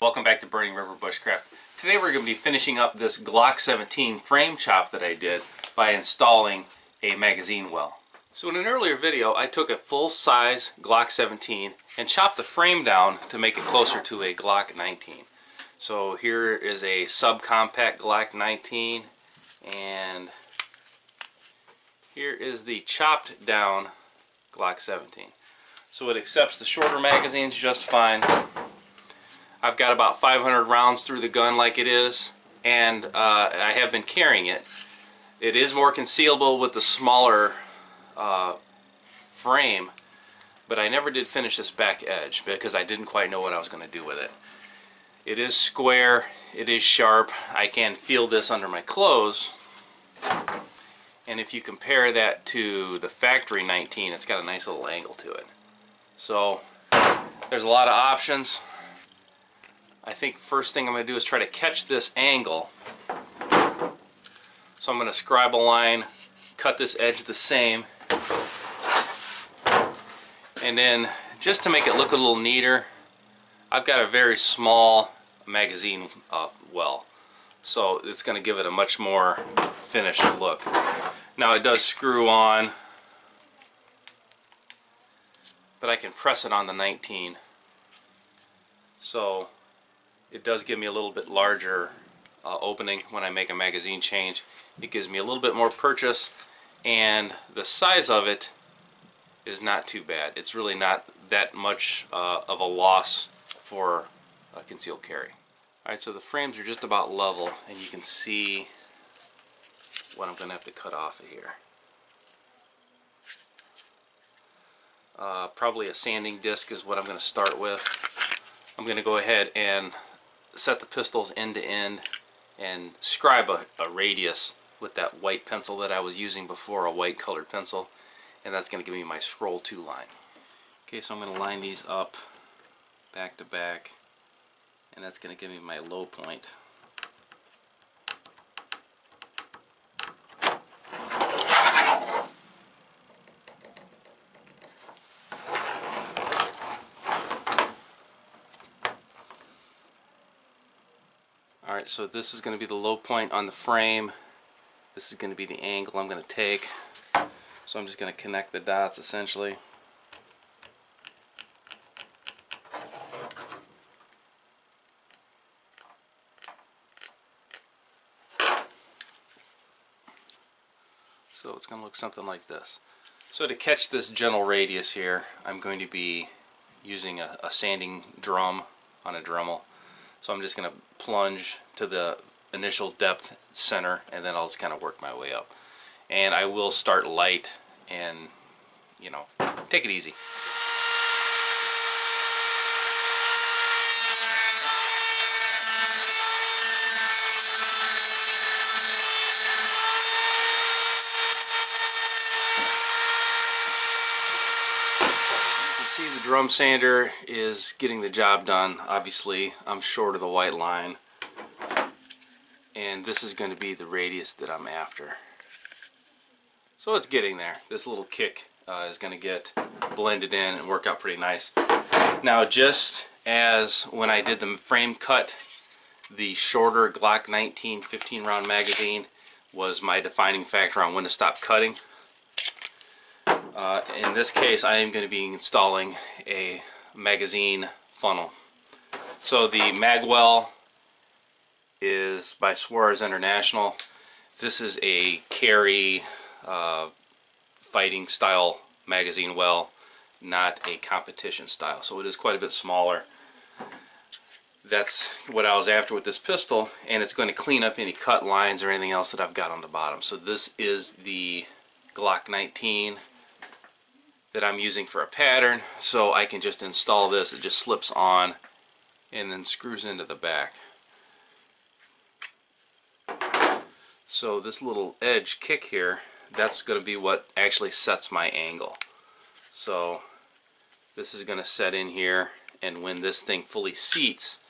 Welcome back to Burning River Bushcraft. Today we're going to be finishing up this Glock 17 frame chop that I did by installing a magazine well. So in an earlier video I took a full-size Glock 17 and chopped the frame down to make it closer to a Glock 19. So here is a subcompact Glock 19 and here is the chopped down Glock 17. So it accepts the shorter magazines just fine. I've got about 500 rounds through the gun like it is, and I have been carrying it. It is more concealable with the smaller frame, but I never did finish this back edge because I didn't quite know what I was going to do with it. It is square, it is sharp, I can feel this under my clothes, and if you compare that to the factory 19, it's got a nice little angle to it. So there's a lot of options. I think first thing I'm going to do is try to catch this angle. So I'm going to scribe a line, cut this edge the same, and then just to make it look a little neater, I've got a very small magazine well, so it's going to give it a much more finished look. Now it does screw on, but I can press it on the 19, so it does give me a little bit larger opening when I make a magazine change. It gives me a little bit more purchase, and the size of it is not too bad. It's really not that much of a loss for a concealed carry. Alright, so the frames are just about level, and you can see what I'm going to have to cut off of here. Probably a sanding disc is what I'm going to start with. I'm going to go ahead and set the pistols end to end and scribe a radius with that white pencil that I was using before, a white colored pencil, and that's going to give me my scroll 2 line. Okay, so I'm going to line these up back to back, and that's going to give me my low point. Alright, so this is going to be the low point on the frame. This is going to be the angle I'm going to take. So I'm just going to connect the dots essentially. So it's going to look something like this. So to catch this general radius here, I'm going to be using a sanding drum on a Dremel. So I'm just going to plunge to the initial depth center, and then I'll just kind of work my way up. And I will start light and, you know, take it easy. See, the drum sander is getting the job done. Obviously I'm short of the white line, and this is going to be the radius that I'm after. So it's getting there. This little kick is going to get blended in and work out pretty nice. Now, just as when I did the frame cut, the shorter Glock 19 15 round magazine was my defining factor on when to stop cutting. In this case, I am going to be installing a magazine funnel. So the Magwell is by Suarez International. This is a carry fighting style magazine well, not a competition style. So it is quite a bit smaller. That's what I was after with this pistol, and it's going to clean up any cut lines or anything else that I've got on the bottom. So this is the Glock 19 that I'm using for a pattern, so I can just install this. It just slips on and then screws into the back. So this little edge kick here, that's going to be what actually sets my angle. So this is going to set in here, and when this thing fully seats,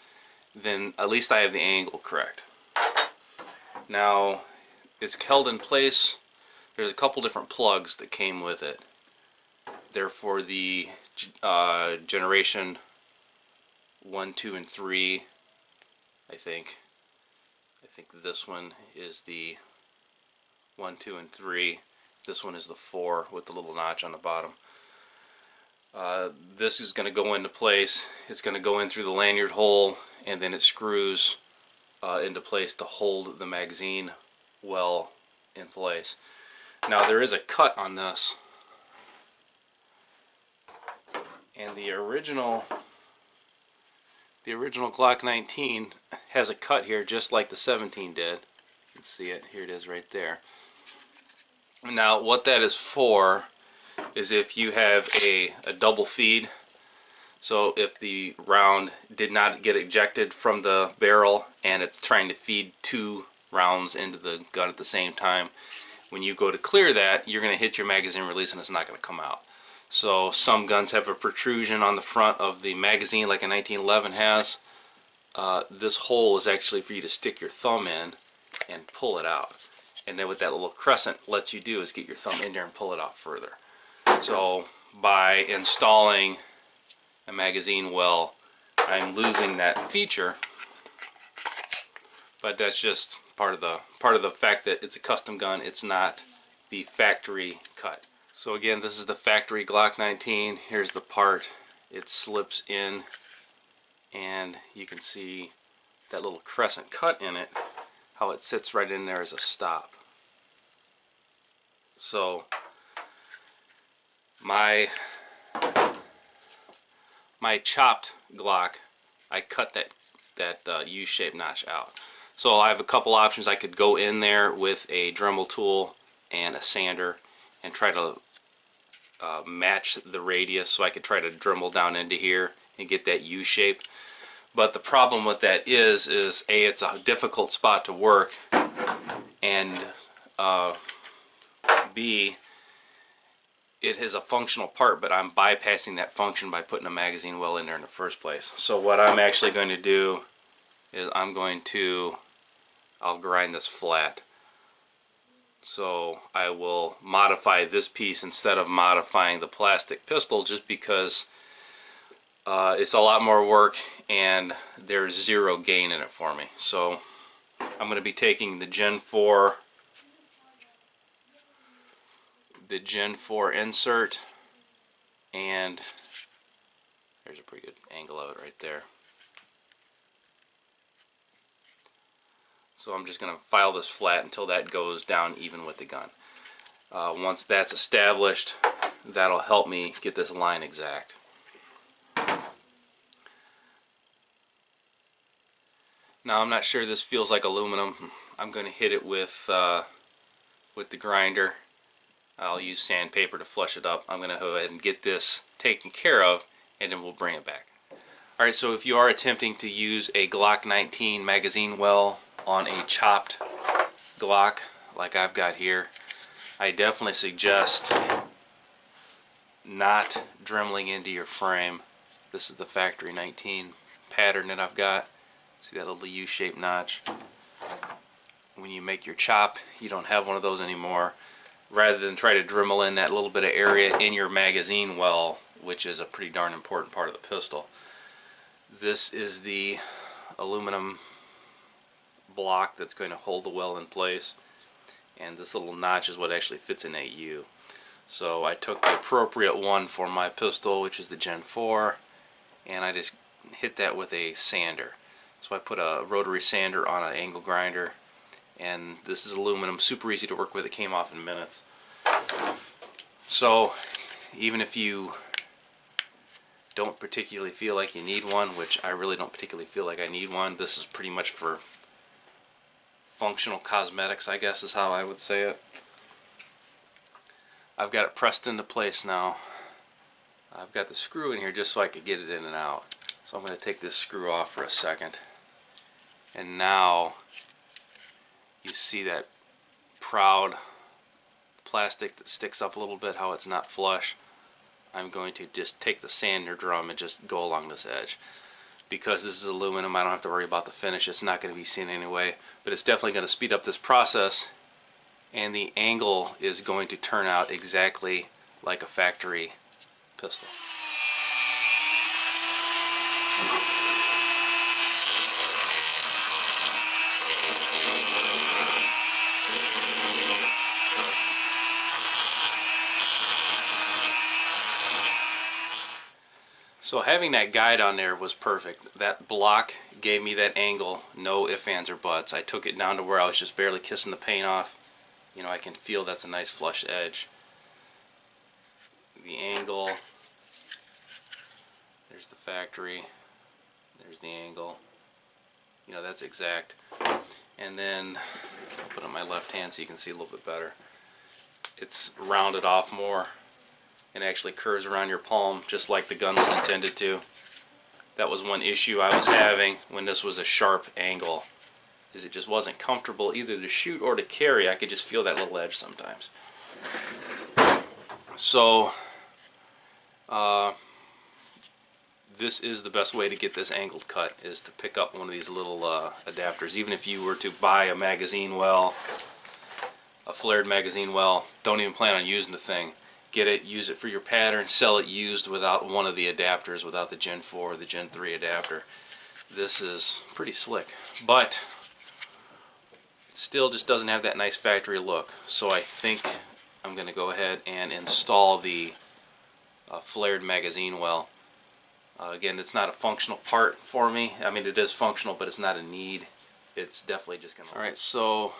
then at least I have the angle correct. Now it's held in place. There's a couple different plugs that came with it. They're for the generation 1, 2, and 3 I think this one is the 1, 2, and 3. This one is the 4 with the little notch on the bottom. This is going to go into place. It's going to go in through the lanyard hole, and then it screws into place to hold the magazine well in place. Now there is a cut on this, and the original Glock 19 has a cut here just like the 17 did. You can see it. Here it is right there. Now what that is for is if you have a double feed. So if the round did not get ejected from the barrel and it's trying to feed 2 rounds into the gun at the same time, when you go to clear that, you're going to hit your magazine release and it's not going to come out. So some guns have a protrusion on the front of the magazine like a 1911 has. This hole is actually for you to stick your thumb in and pull it out. And then what that little crescent lets you do is get your thumb in there and pull it out further. So by installing a magazine well, I'm losing that feature, but that's just part of the fact that it's a custom gun. It's not the factory cut. So again, this is the factory Glock 19. Here's the part. It slips in, and you can see that little crescent cut in it, how it sits right in there as a stop. So my chopped Glock, I cut that U-shaped notch out. So I have a couple options. I could go in there with a Dremel tool and a sander and try to match the radius, so I could try to Dremel down into here and get that U shape. But the problem with that is A, it's a difficult spot to work, and B, it is a functional part, but I'm bypassing that function by putting a magazine well in there in the first place. So what I'm actually going to do is I'll grind this flat. So I will modify this piece instead of modifying the plastic pistol, just because it's a lot more work and there's zero gain in it for me. So I'm going to be taking the Gen 4 insert, and there's a pretty good angle of it right there. So I'm just going to file this flat until that goes down even with the gun. Once that's established, that'll help me get this line exact. Now I'm not sure this feels like aluminum. I'm going to hit it with the grinder. I'll use sandpaper to flush it up. I'm going to go ahead and get this taken care of, and then we'll bring it back. Alright, so if you are attempting to use a Glock 19 magazine well on a chopped Glock like I've got here, I definitely suggest not dremeling into your frame. This is the factory 19 pattern that I've got. See that little U-shaped notch? When you make your chop, you don't have one of those anymore. Rather than try to Dremel in that little bit of area in your magazine well, which is a pretty darn important part of the pistol. This is the aluminum block that's going to hold the well in place, and this little notch is what actually fits in that U. So I took the appropriate one for my pistol, which is the Gen 4, and I just hit that with a sander. So I put a rotary sander on an angle grinder, and this is aluminum, super easy to work with. It came off in minutes. So even if you don't particularly feel like you need one, which I really don't particularly feel like I need one, this is pretty much for functional cosmetics, I guess is how I would say it. I've got it pressed into place now. I've got the screw in here just so I could get it in and out. So I'm going to take this screw off for a second, and now you see that proud plastic that sticks up a little bit, how it's not flush. I'm going to just take the sander drum and just go along this edge. Because this is aluminum, I don't have to worry about the finish. It's not going to be seen anyway, but it's definitely going to speed up this process, and the angle is going to turn out exactly like a factory pistol. So having that guide on there was perfect. That block gave me that angle, no ifs, ands, or buts. I took it down to where I was just barely kissing the paint off. You know, I can feel that's a nice flush edge. The angle, there's the factory, there's the angle. You know, that's exact. And then I'll put it on my left hand so you can see a little bit better. It's rounded off more and actually curves around your palm just like the gun was intended to. That was one issue I was having when this was a sharp angle, is it just wasn't comfortable either to shoot or to carry. I could just feel that little edge sometimes. So this is the best way to get this angled cut, is to pick up one of these little adapters. Even if you were to buy a magazine well, a flared magazine well, don't even plan on using the thing. Get it, use it for your pattern, sell it used without one of the adapters, without the Gen 4 or the Gen 3 adapter. This is pretty slick, but it still just doesn't have that nice factory look. So I think I'm going to go ahead and install the flared magazine well. Again, it's not a functional part for me. I mean, it is functional, but it's not a need. It's definitely just going to... Alright, so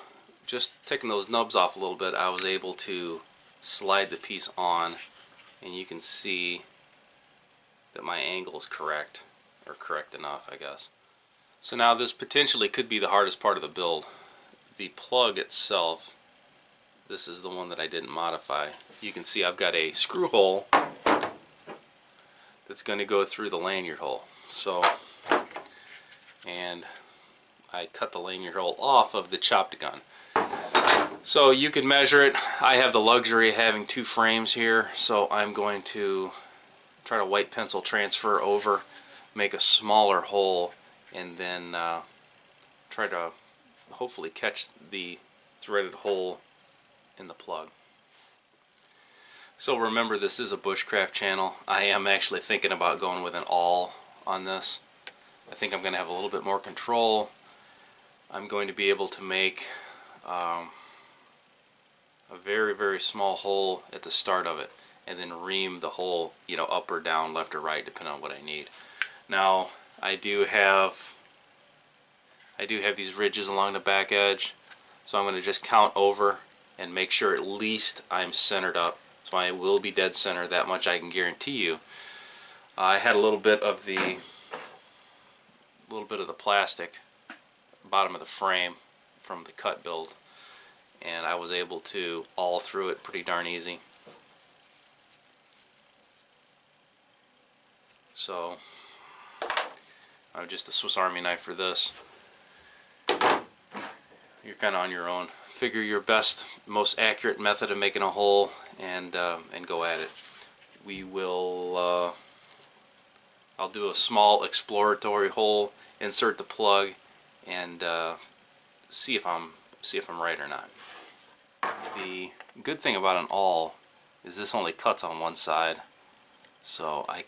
just taking those nubs off a little bit, I was able to slide the piece on, and you can see that my angle is correct, or correct enough, I guess. So now this potentially could be the hardest part of the build. The plug itself, this is the one that I didn't modify. You can see I've got a screw hole that's going to go through the lanyard hole. So, and I cut the lanyard hole off of the chopped gun. So you can measure it. I have the luxury of having two frames here, so I'm going to try to white pencil transfer over, make a smaller hole, and then try to hopefully catch the threaded hole in the plug. So remember, this is a bushcraft channel. I am actually thinking about going with an awl on this. I think I'm going to have a little bit more control. I'm going to be able to make a very, very small hole at the start of it, and then ream the hole, you know, up or down, left or right, depending on what I need. Now, I do have these ridges along the back edge, so I'm going to just count over and make sure at least I'm centered up. So I will be dead center, that much I can guarantee you. I had a little bit of the plastic bottom of the frame from the cut build, and I was able to awl through it pretty darn easy. So I'm just a Swiss Army knife for this. You're kind of on your own. Figure your best, most accurate method of making a hole, and go at it. We will. I'll do a small exploratory hole, insert the plug, and see if I'm right or not. The good thing about an awl is this only cuts on one side, so I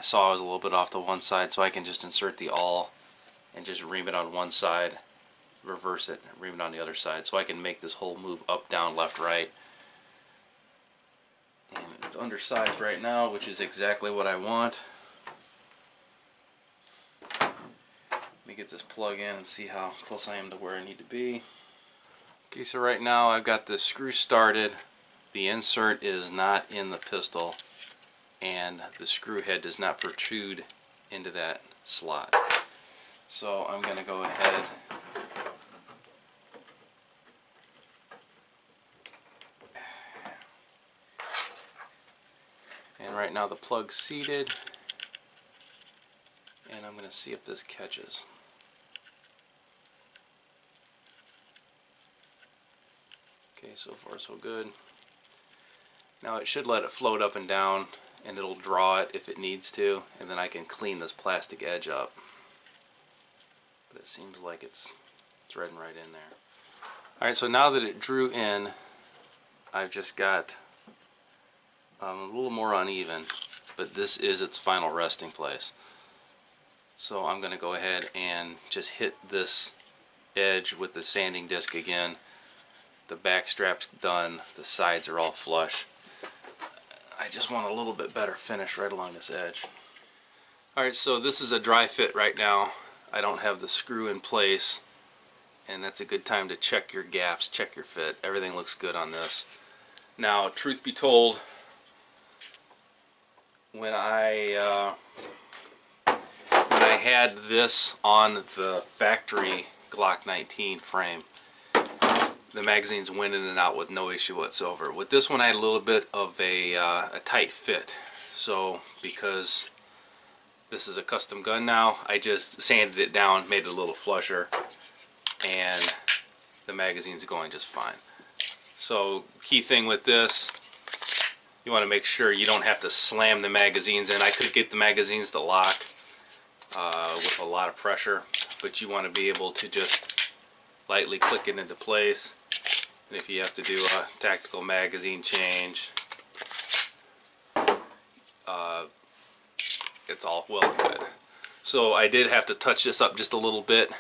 saw I was a little bit off to one side, so I can just insert the awl and just ream it on one side, reverse it, ream it on the other side, so I can make this hole move up, down, left, right. And it's undersized right now, which is exactly what I want. Let me get this plug in and see how close I am to where I need to be. Okay, so right now I've got the screw started. The insert is not in the pistol, and the screw head does not protrude into that slot. So I'm going to go ahead and right now the plug's seated, and I'm going to see if this catches. Okay, so far so good. Now it should let it float up and down, and it'll draw it if it needs to, and then I can clean this plastic edge up. But it seems like it's threading right in there. Alright, so now that it drew in, I've just got a little more uneven, but this is its final resting place. So I'm going to go ahead and just hit this edge with the sanding disc again. The back strap's done, the sides are all flush. I just want a little bit better finish right along this edge. Alright, so this is a dry fit right now. I don't have the screw in place, and that's a good time to check your gaps, check your fit. Everything looks good on this. Now, truth be told, when I had this on the factory Glock 19 frame, the magazines went in and out with no issue whatsoever. With this one, I had a little bit of a tight fit. So because this is a custom gun now, I just sanded it down, made it a little flusher, and the magazine's going just fine. So key thing with this, you want to make sure you don't have to slam the magazines in. I could get the magazines to lock with a lot of pressure, but you want to be able to just lightly click it into place. And if you have to do a tactical magazine change, it's all well and good. So I did have to touch this up just a little bit.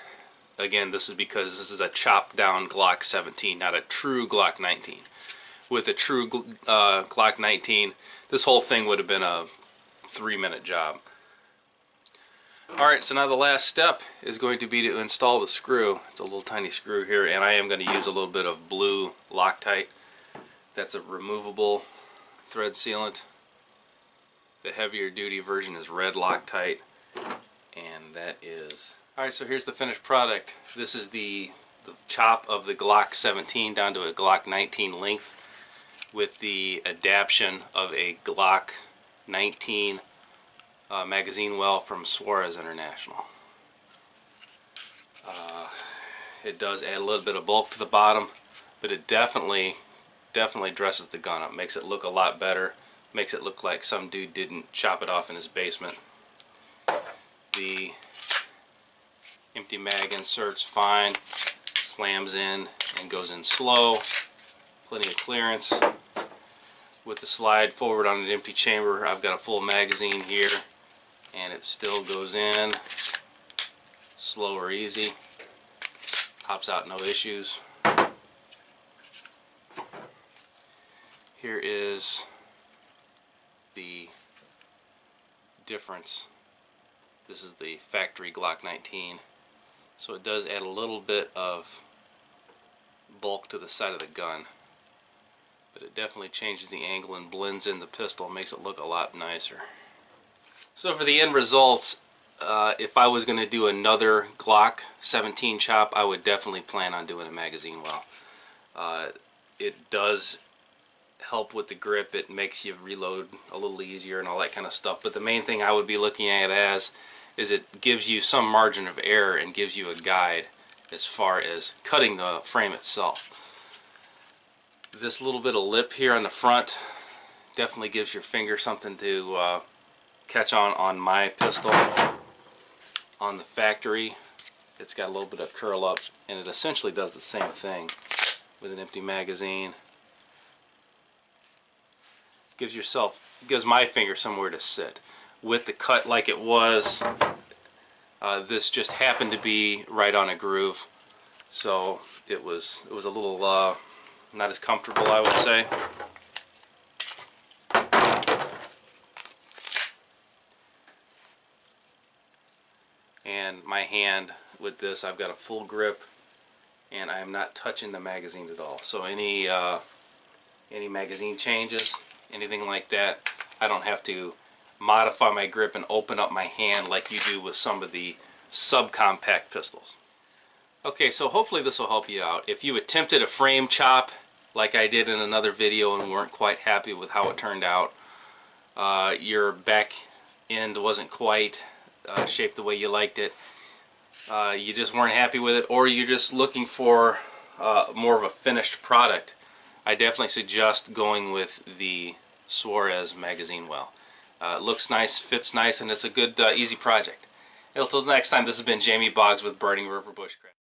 Again, this is because this is a chopped down Glock 17, not a true Glock 19. With a true Glock 19, this whole thing would have been a 3-minute job. Alright, so now the last step is going to be to install the screw. It's a little tiny screw here, and I am going to use a little bit of blue Loctite. That's a removable thread sealant. The heavier duty version is red Loctite, and that is... Alright, so here's the finished product. This is the chop of the Glock 17 down to a Glock 19 length with the adaptation of a Glock 19 magazine well from Suarez International. It does add a little bit of bulk to the bottom, but it definitely dresses the gun up, makes it look a lot better, makes it look like some dude didn't chop it off in his basement. The empty mag insert's fine, slams in and goes in slow, plenty of clearance. With the slide forward on an empty chamber, I've got a full magazine here, and it still goes in slow or easy, pops out no issues. Here is the difference. This is the factory Glock 19, so it does add a little bit of bulk to the side of the gun, but it definitely changes the angle and blends in the pistol, makes it look a lot nicer. So for the end results, if I was going to do another Glock 17 chop, I would definitely plan on doing a magazine well. It does help with the grip, it makes you reload a little easier and all that kind of stuff, but the main thing I would be looking at it is it gives you some margin of error and gives you a guide as far as cutting the frame itself. This little bit of lip here on the front definitely gives your finger something to catch on my pistol. On the factory, it's got a little bit of curl up, and it essentially does the same thing with an empty magazine. Gives my finger somewhere to sit. With the cut like it was, this just happened to be right on a groove, so it was a little not as comfortable, I would say. And my hand with this, I've got a full grip, and I am not touching the magazine at all. So any magazine changes, anything like that, I don't have to modify my grip and open up my hand like you do with some of the subcompact pistols. Okay, so hopefully this will help you out. If you attempted a frame chop like I did in another video and weren't quite happy with how it turned out, your back end wasn't quite shaped the way you liked it, you just weren't happy with it, or you're just looking for more of a finished product, I definitely suggest going with the Suarez magazine well. It looks nice, fits nice, and it's a good, easy project. Until next time, this has been Jamie Boggs with Burning River Bushcraft.